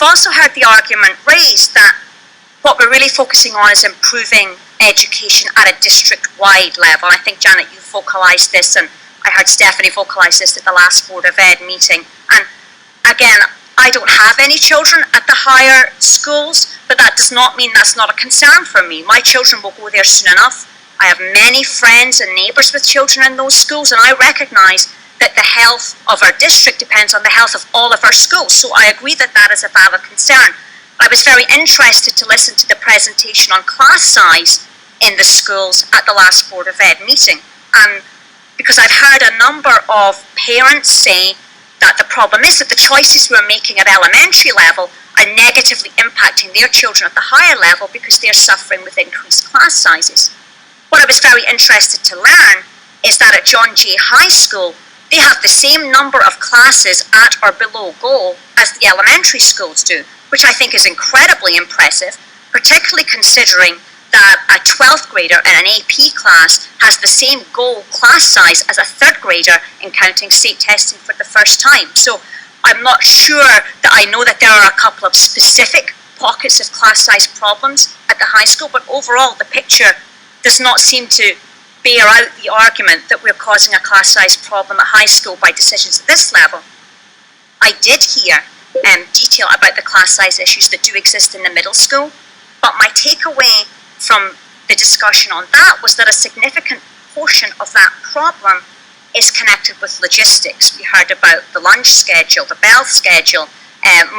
I've also heard the argument raised that what we're really focusing on is improving education at a district-wide level. I think, Janet, you vocalised this, and I heard Stephanie vocalise this at the last Board of Ed meeting. And again, I don't have any children at the higher schools, but that does not mean that's not a concern for me. My children will go there soon enough. I have many friends and neighbours with children in those schools, and I recognise that the health of our district depends on the health of all of our schools. So I agree that that is a valid concern. I was very interested to listen to the presentation on class size in the schools at the last Board of Ed meeting. And because I've heard a number of parents say that the problem is that the choices we're making at elementary level are negatively impacting their children at the higher level because they're suffering with increased class sizes. What I was very interested to learn is that at John Jay High School, they have the same number of classes at or below goal as the elementary schools do, which I think is incredibly impressive, particularly considering that a 12th grader in an AP class has the same goal class size as a 3rd grader in counting state testing for the first time. So I'm not sure that I know that there are a couple of specific pockets of class size problems at the high school, but overall the picture does not seem to bear out the argument that we're causing a class size problem at high school by decisions at this level. I did hear detail about the class size issues that do exist in the middle school, but my takeaway from the discussion on that was that a significant portion of that problem is connected with logistics. We heard about the lunch schedule, the bell schedule,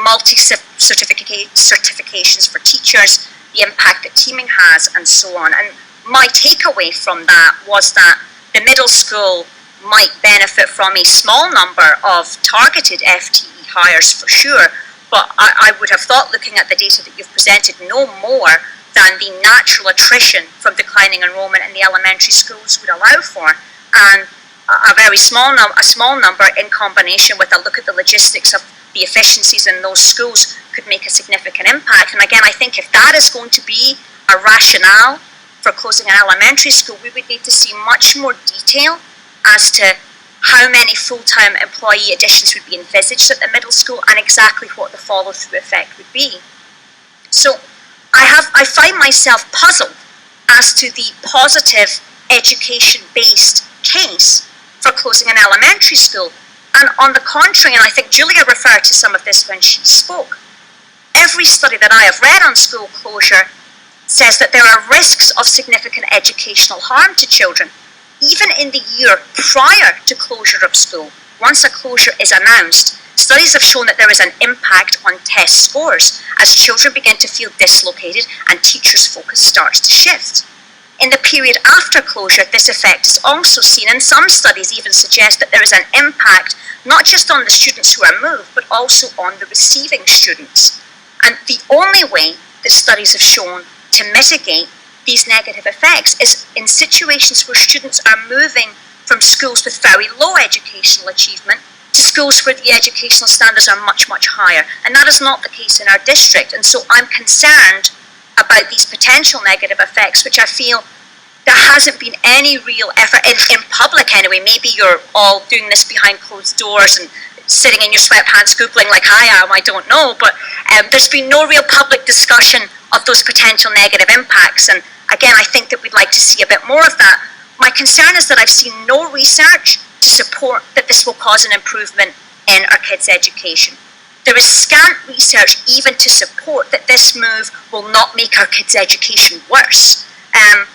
multi-certifications for teachers, the impact that teaming has, and so on. And my takeaway from that was that the middle school might benefit from a small number of targeted FTE hires for sure, but I would have thought, looking at the data that you've presented, no more than the natural attrition from declining enrolment in the elementary schools would allow for. And a very small number in combination with a look at the logistics of the efficiencies in those schools could make a significant impact. And again, I think if that is going to be a rationale for closing an elementary school, we would need to see much more detail as to how many full-time employee additions would be envisaged at the middle school and exactly what the follow-through effect would be. So I find myself puzzled as to the positive education-based case for closing an elementary school. And on the contrary, and I think Julia referred to some of this when she spoke, every study that I have read on school closure says that there are risks of significant educational harm to children, even in the year prior to closure of school. Once a closure is announced, studies have shown that there is an impact on test scores as children begin to feel dislocated and teachers' focus starts to shift. In the period after closure, this effect is also seen, and some studies even suggest that there is an impact not just on the students who are moved, but also on the receiving students. And the only way that studies have shown to mitigate these negative effects is in situations where students are moving from schools with very low educational achievement to schools where the educational standards are much, much higher. And that is not the case in our district. And so I'm concerned about these potential negative effects, which I feel there hasn't been any real effort, in public anyway. Maybe you're all doing this behind closed doors and sitting in your sweatpants Googling like I am, I don't know, but there's been no real public discussion of those potential negative impacts. And again, I think that we'd like to see a bit more of that. My concern is that I've seen no research to support that this will cause an improvement in our kids' education. There is scant research even to support that this move will not make our kids' education worse. And,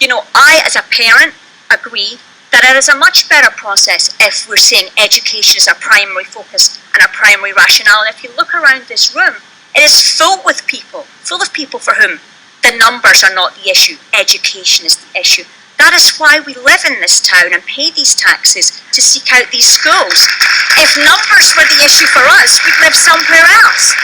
you know, I, as a parent, agree that it is a much better process if we're saying education is our primary focus and our primary rationale. And if you look around this room, it is full of people for whom the numbers are not the issue, education is the issue. That is why we live in this town and pay these taxes to seek out these schools. If numbers were the issue for us, we'd live somewhere else.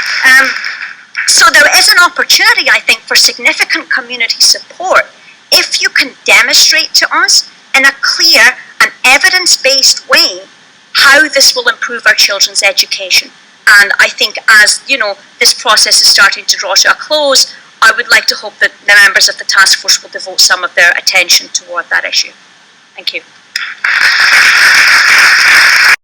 So there is an opportunity, I think, for significant community support if you can demonstrate to us in a clear and evidence-based way how this will improve our children's education. And I think as, you know, this process is starting to draw to a close, I would like to hope that the members of the task force will devote some of their attention toward that issue. Thank you.